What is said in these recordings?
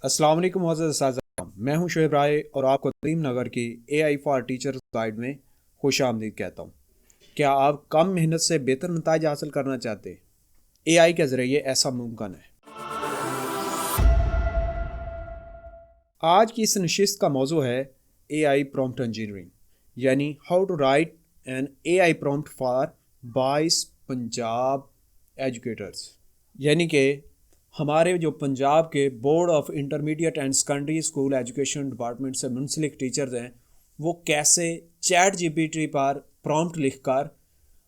السلام علیکم معزز اساتذہ، میں ہوں شعیب رائے اور آپ کو کریم نگر کی اے آئی فار ٹیچرز گائیڈ میں خوش آمدید کہتا ہوں۔ کیا آپ کم محنت سے بہتر نتائج حاصل کرنا چاہتے ہیں؟ اے آئی کے ذریعے ایسا ممکن ہے۔ آج کی اس نشست کا موضوع ہے اے آئی پرومپٹ انجینئرنگ، یعنی how to write an A I prompt for 22 Punjab educators, یعنی کہ ہمارے جو پنجاب کے board of intermediate and secondary school education department سے منسلک ٹیچرز ہیں، وہ کیسے چیٹ جی پی ٹی پر پرومپٹ لکھ کر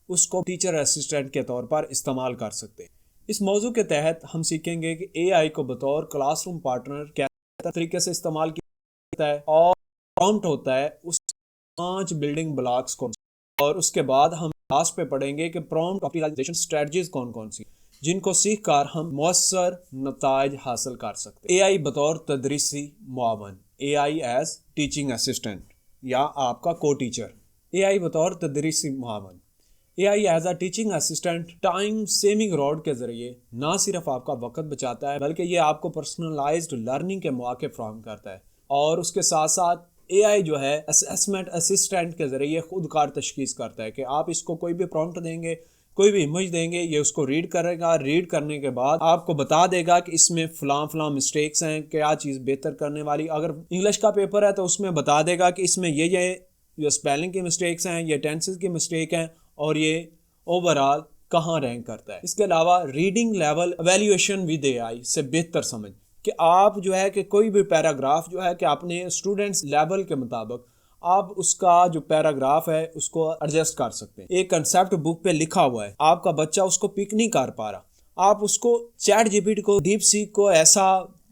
اس کو ٹیچر اسسٹنٹ کے طور پر استعمال کر سکتے ہیں۔ اس موضوع کے تحت ہم سیکھیں گے کہ اے آئی کو بطور کلاس روم پارٹنر کیسے طریقے سے استعمال کیا جاتا ہے اور پرومپٹ ہوتا ہے اس 5 بلڈنگ بلاکس کو، اور اس کے بعد ہم لاسٹ پہ پڑھیں گے کہ پرومپٹ آپٹیمائزیشن اسٹریٹجیز کون کون سی جن کو سیکھ کر ہم مؤثر نتائج حاصل کر سکتے ہیں۔ اے آئی بطور تدریسی معاون، A I as teaching assistant یا آپ کا کو ٹیچر۔ اے آئی بطور تدریسی معاون، A I as a teaching assistant time saving روڈ کے ذریعے نہ صرف آپ کا وقت بچاتا ہے بلکہ یہ آپ کو پرسنلائزڈ لرننگ کے مواقع فراہم کرتا ہے، اور اس کے ساتھ ساتھ اے آئی جو ہے اسسمنٹ اسسٹنٹ کے ذریعے خود کار تشخیص کرتا ہے کہ آپ اس کو کوئی بھی پرومپٹ دیں گے، کوئی بھی امیج دیں گے، یہ اس کو ریڈ کرے گا، ریڈ کرنے کے بعد آپ کو بتا دے گا کہ اس میں فلاں مسٹیکس ہیں، کیا چیز بہتر کرنے والی۔ اگر انگلش کا پیپر ہے تو اس میں بتا دے گا کہ اس میں یہ اسپیلنگ کی مسٹیکس ہیں، یہ ٹینسز کی مسٹیک ہیں، اور یہ اوورآل کہاں رینک کرتا ہے۔ اس کے علاوہ reading level evaluation with A I سے بہتر سمجھ کہ آپ جو ہے کہ کوئی بھی پیراگراف جو ہے کہ اپنے اسٹوڈنٹس لیول کے مطابق آپ اس کا جو پیراگراف ہے اس کو ایڈجسٹ کر سکتے ہیں۔ ایک کنسیپٹ بک پہ لکھا ہوا ہے، آپ کا بچہ اس کو پک نہیں کر پا رہا، آپ اس کو چیٹ جی پی ٹی کو، ڈیپ سیک کو ایسا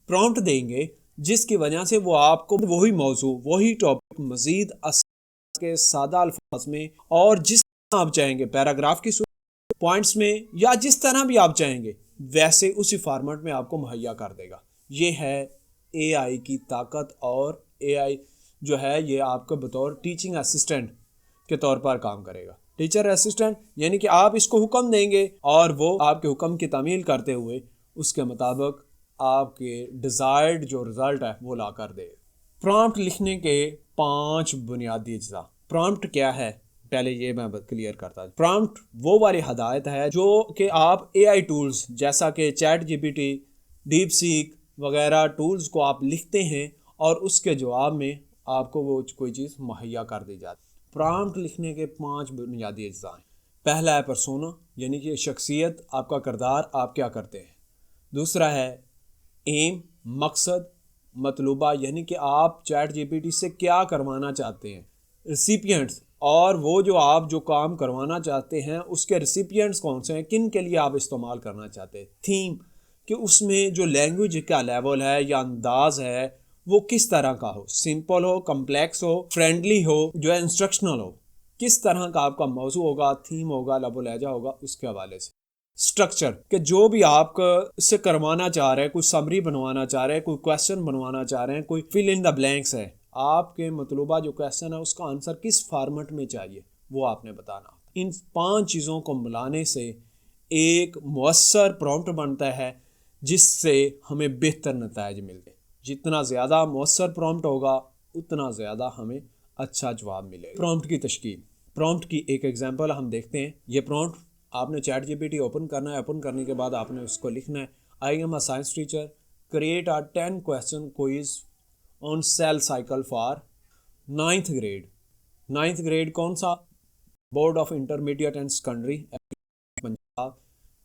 پرومپٹ دیں گے جس کی وجہ سے وہ آپ کو وہی موضوع، وہی ٹاپک مزید کے سادہ الفاظ میں اور جس طرح آپ چاہیں گے، پیراگراف کی پوائنٹس میں یا جس طرح بھی آپ چاہیں گے، ویسے اسی فارمیٹ میں آپ کو مہیا کر دے گا۔ یہ ہے اے آئی کی طاقت، اور اے آئی جو ہے یہ آپ کو بطور ٹیچنگ اسسٹنٹ کے طور پر کام کرے گا۔ ٹیچر اسسٹنٹ یعنی کہ آپ اس کو حکم دیں گے اور وہ آپ کے حکم کی تعمیل کرتے ہوئے اس کے مطابق آپ کے ڈیزائرڈ جو رزلٹ ہے وہ لا کر دے۔ پرومپٹ لکھنے کے 5 بنیادی اجزاء۔ پرومپٹ کیا ہے؟ پہلے یہ میں کلیئر کرتا ہوں۔ پرومپٹ وہ والی ہدایت ہے جو کہ آپ اے آئی ٹولز جیسا کہ chat G P T, DeepSeek وغیرہ ٹولز کو آپ لکھتے ہیں اور اس کے جواب میں آپ کو وہ کوئی چیز مہیا کر دی جاتی ہے۔ پرومپٹ لکھنے کے 5 بنیادی اجزاء ہیں۔ پہلا ہے پرسونا، یعنی کہ شخصیت، آپ کا کردار، آپ کیا کرتے ہیں۔ دوسرا ہے ایم، مقصد، مطلوبہ، یعنی کہ آپ چیٹ جی پی ٹی سے کیا کروانا چاہتے ہیں۔ ریسیپینٹس، اور وہ جو آپ جو کام کروانا چاہتے ہیں اس کے ریسیپینٹس کون سے ہیں، کن کے لیے آپ استعمال کرنا چاہتے ہیں۔ تھیم، کہ اس میں جو لینگویج کا لیول ہے یا انداز ہے وہ کس طرح کا ہو، سمپل ہو، کمپلیکس ہو، فرینڈلی ہو، جو ہے انسٹرکشنل ہو، کس طرح کا آپ کا موضوع ہوگا، تھیم ہوگا، لب و لہجہ ہوگا، اس کے حوالے سے۔ سٹرکچر، کہ جو بھی آپ اس سے کروانا چاہ رہے ہیں، کوئی سمری بنوانا چاہ رہے ہیں، کوئی کویسچن بنوانا چاہ رہے ہیں، کوئی فل ان دا بلینکس ہے، آپ کے مطلوبہ جو کویسچن ہے اس کا آنسر کس فارمیٹ میں چاہیے وہ آپ نے بتانا۔ ان 5 چیزوں کو ملانے سے ایک مؤثر پرومپٹ بنتا ہے جس سے ہمیں بہتر نتائج ملتے ہیں۔ جتنا زیادہ مؤثر پرومپٹ ہوگا اتنا زیادہ ہمیں اچھا جواب ملے گا۔ پرومپٹ کی تشکیل، پرومپٹ کی ایک ایگزامپل ہم دیکھتے ہیں۔ یہ پرومپٹ آپ نے chat G P T open کرنا ہے، اوپن کرنے کے بعد آپ نے اس کو لکھنا ہے، I am a science teacher, create a 10 question quiz on cell cycle for 9th grade. 9th grade کون سا؟ Board of intermediate and secondary Punjab.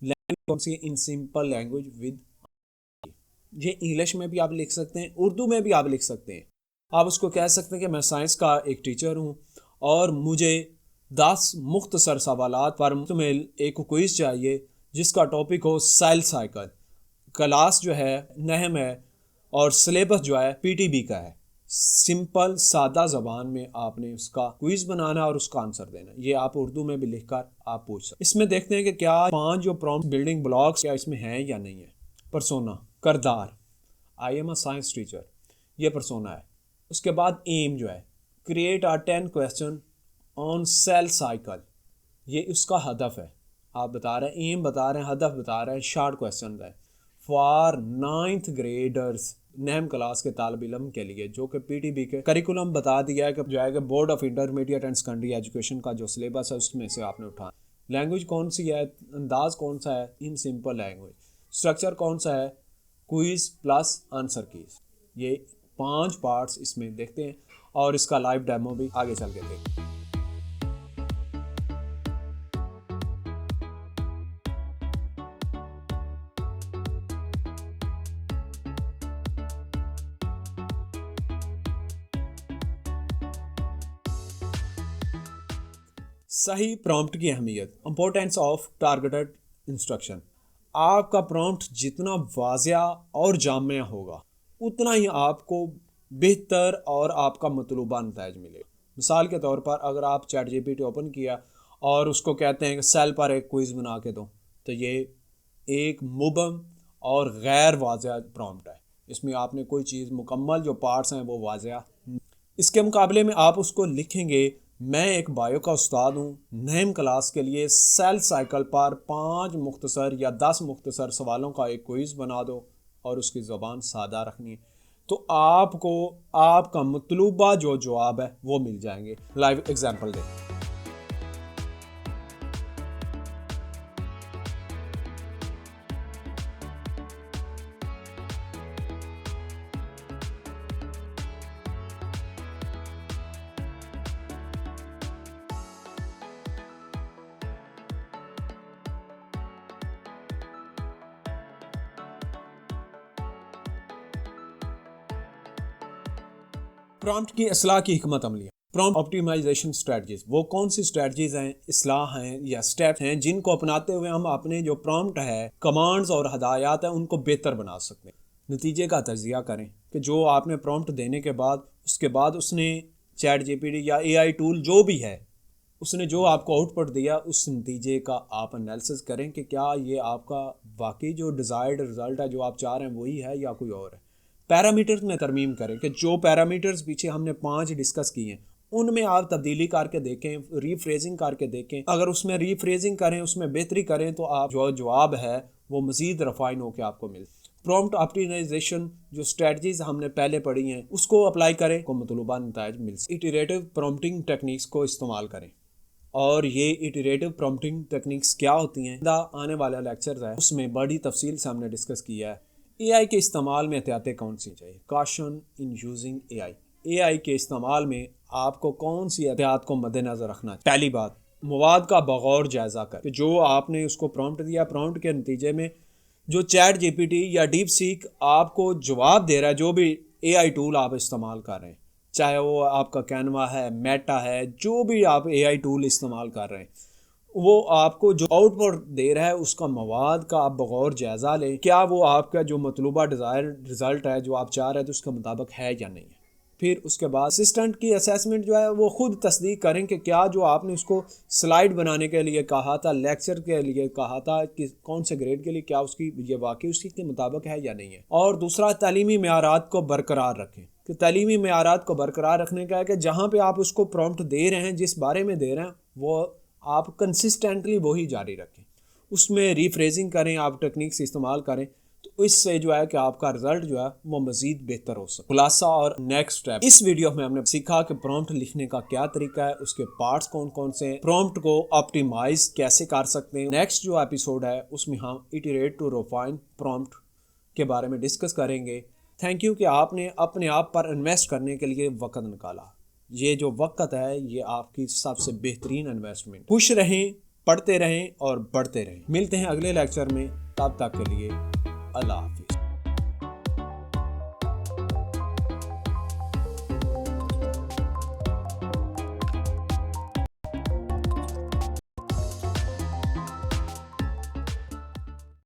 Language کون سی؟ In simple language with. یہ انگلش میں بھی آپ لکھ سکتے ہیں، اردو میں بھی آپ لکھ سکتے ہیں۔ آپ اس کو کہہ سکتے ہیں کہ میں سائنس کا ایک ٹیچر ہوں اور مجھے 10 مختصر سوالات پر مشتمل ایک کوئز چاہیے جس کا ٹاپک ہو سیل سائیکل۔ کلاس جو ہے نہم ہے اور سلیبس جو ہے پی ٹی بی کا ہے۔ سمپل سادہ زبان میں آپ نے اس کا کوئز بنانا اور اس کا آنسر دینا۔ یہ آپ اردو میں بھی لکھ کر آپ پوچھ سکتے ہیں۔ اس میں دیکھتے ہیں کہ کیا 5 جو پرومپٹ بلڈنگ بلاکس کیا اس میں ہیں یا نہیں ہے۔ پرسونا، کردار، آئی ایم اے سائنس ٹیچر، یہ پرسونا ہے۔ اس کے بعد ایم جو ہے، create a 10 question on cell cycle, یہ اس کا ہدف ہے۔ آپ بتا رہے ہیں، ایم بتا رہے ہیں، ہدف بتا رہے ہیں، شارٹ کویسچن ہے فار 9th گریڈرز، نہم کلاس کے طالب علم کے لیے، جو کہ پی ٹی بی کے کریکولم بتا دیا ہے کہ جو ہے کہ board of intermediate and secondary education کا جو سلیبس ہے اس میں سے آپ نے اٹھانا. لینگویج کون سی ہے، انداز کون سا ہے، ان سمپل لینگویج. اسٹرکچر کون سا ہے، کوئز پلس آنسر کیز. یہ 5 پارٹس اس میں دیکھتے ہیں اور اس کا لائیو ڈیمو بھی آگے چل کے دیکھتے ہیں. صحیح پرومپٹ کی اہمیت، امپورٹینس آف ٹارگیٹڈ انسٹرکشن. آپ کا پرومپٹ جتنا واضح اور جامع ہوگا اتنا ہی آپ کو بہتر اور آپ کا مطلوبہ نتائج ملے. مثال کے طور پر اگر آپ chat G P T open کیا اور اس کو کہتے ہیں کہ سیل پر ایک کوئز بنا کے دو، تو یہ ایک مبہم اور غیر واضح پرومپٹ ہے. اس میں آپ نے کوئی چیز مکمل جو پارٹس ہیں وہ واضح. اس کے مقابلے میں آپ اس کو لکھیں گے میں ایک بایو کا استاد ہوں، نہم کلاس کے لیے سیل سائیکل پر 5 مختصر یا 10 مختصر سوالوں کا ایک کوئز بنا دو اور اس کی زبان سادہ رکھنی ہے، تو آپ کو آپ کا مطلوبہ جو جواب ہے وہ مل جائیں گے. لائیو ایگزامپل دیں. پرومپٹ کی اصلاح کی حکمت عملیہ. پرومپٹ آپٹیمائزیشن اسٹریٹجیز وہ کون سی اسٹریٹجیز ہیں، اصلاح ہیں یا اسٹیپ ہیں جن کو اپناتے ہوئے ہم اپنے جو پرومپٹ ہے، کمانڈز اور ہدایات ہیں ان کو بہتر بنا سکتے ہیں. نتیجے کا تجزیہ کریں کہ جو آپ نے پرومپٹ دینے کے بعد اس کے بعد اس نے چیٹ جی پی ٹی یا اے آئی ٹول جو بھی ہے اس نے جو آپ کو آؤٹ پٹ دیا اس نتیجے کا آپ انالیسس کریں کہ کیا یہ آپ کا واقعی جو ڈیزائرڈ رزلٹ ہے جو آپ چاہ رہے ہیں وہی ہے یا کوئی اور ہے. پیرامیٹرز میں ترمیم کریں کہ جو پیرامیٹرز پیچھے ہم نے 5 ڈسکس کیے ہیں ان میں آپ تبدیلی کر کے دیکھیں، ری فریزنگ کر کے دیکھیں. اگر اس میں ری فریزنگ کریں، اس میں بہتری کریں تو آپ جو جواب ہے وہ مزید ریفائن ہو کے آپ کو مل. پرومپٹ آپٹیمائزیشن جو اسٹریٹجیز ہم نے پہلے پڑھی ہیں اس کو اپلائی کریں کو مطلوبہ نتائج مل سکے. ایٹریٹو پرومپٹنگ ٹیکنیکس کو استعمال کریں. اور یہ ایٹریٹو پرومپٹنگ ٹیکنیکس کیا ہوتی ہیں آنے والا لیکچرز ہے اس میں بڑی تفصیل سے ہم نے ڈسکس کیا ہے. اے آئی کے استعمال میں احتیاطیں کون سی چاہیے، کاشن ان یوزنگ اے آئی. اے آئی کے استعمال میں آپ کو کون سی احتیاط کو مد نظر رکھنا ہے. پہلی بات، مواد کا بغور جائزہ کر کہ جو آپ نے اس کو پرومپٹ دیا، پرومپٹ کے نتیجے میں جو چیٹ جی پی ٹی یا ڈیپ سیک آپ کو جواب دے رہا ہے، جو بھی اے آئی ٹول آپ استعمال کر رہے ہیں، چاہے وہ آپ کا کینوا ہے، میٹا ہے، جو بھی آپ اے آئی ٹول استعمال کر رہے ہیں، وہ آپ کو جو آؤٹ پٹ دے رہا ہے اس کا مواد کا آپ بغور جائزہ لیں. کیا وہ آپ کا جو مطلوبہ ڈیزائر رزلٹ ہے جو آپ چاہ رہے تھے اس کے مطابق ہے یا نہیں ہے. پھر اس کے بعد اسسٹنٹ کی اسیسمنٹ جو ہے وہ خود تصدیق کریں کہ کیا جو آپ نے اس کو سلائیڈ بنانے کے لیے کہا تھا، لیکچر کے لیے کہا تھا کہ کون سے گریڈ کے لیے، کیا اس کی یہ واقعی اس کے مطابق ہے یا نہیں ہے. اور دوسرا، تعلیمی معیارات کو برقرار رکھیں. کہ تعلیمی معیارات کو برقرار رکھنے کا ہے کہ جہاں پہ آپ اس کو پرومپٹ دے رہے ہیں، جس بارے میں دے رہے ہیں، وہ آپ کنسسٹنٹلی وہی جاری رکھیں. اس میں ری فریزنگ کریں، آپ ٹیکنیکس استعمال کریں، تو اس سے جو ہے کہ آپ کا رزلٹ جو ہے وہ مزید بہتر ہو سکے. خلاصہ اور نیکسٹ اسٹیپ، اس ویڈیو میں ہم نے سیکھا کہ پرومپٹ لکھنے کا کیا طریقہ ہے، اس کے پارٹس کون کون سے ہیں، پرومپٹ کو آپٹیمائز کیسے کر سکتے ہیں. نیکسٹ جو ایپیسوڈ ہے اس میں ہم ایٹریٹ ٹو ریفائن پرومپٹ کے بارے میں ڈسکس کریں گے. تھینک یو کہ آپ نے اپنے آپ پر انویسٹ کرنے کے لیے وقت نکالا. یہ جو وقت ہے یہ آپ کی سب سے بہترین انویسٹمنٹ. خوش رہیں، پڑھتے رہیں اور بڑھتے رہیں. ملتے ہیں اگلے لیکچر میں، تب تک کے لیے اللہ حافظ.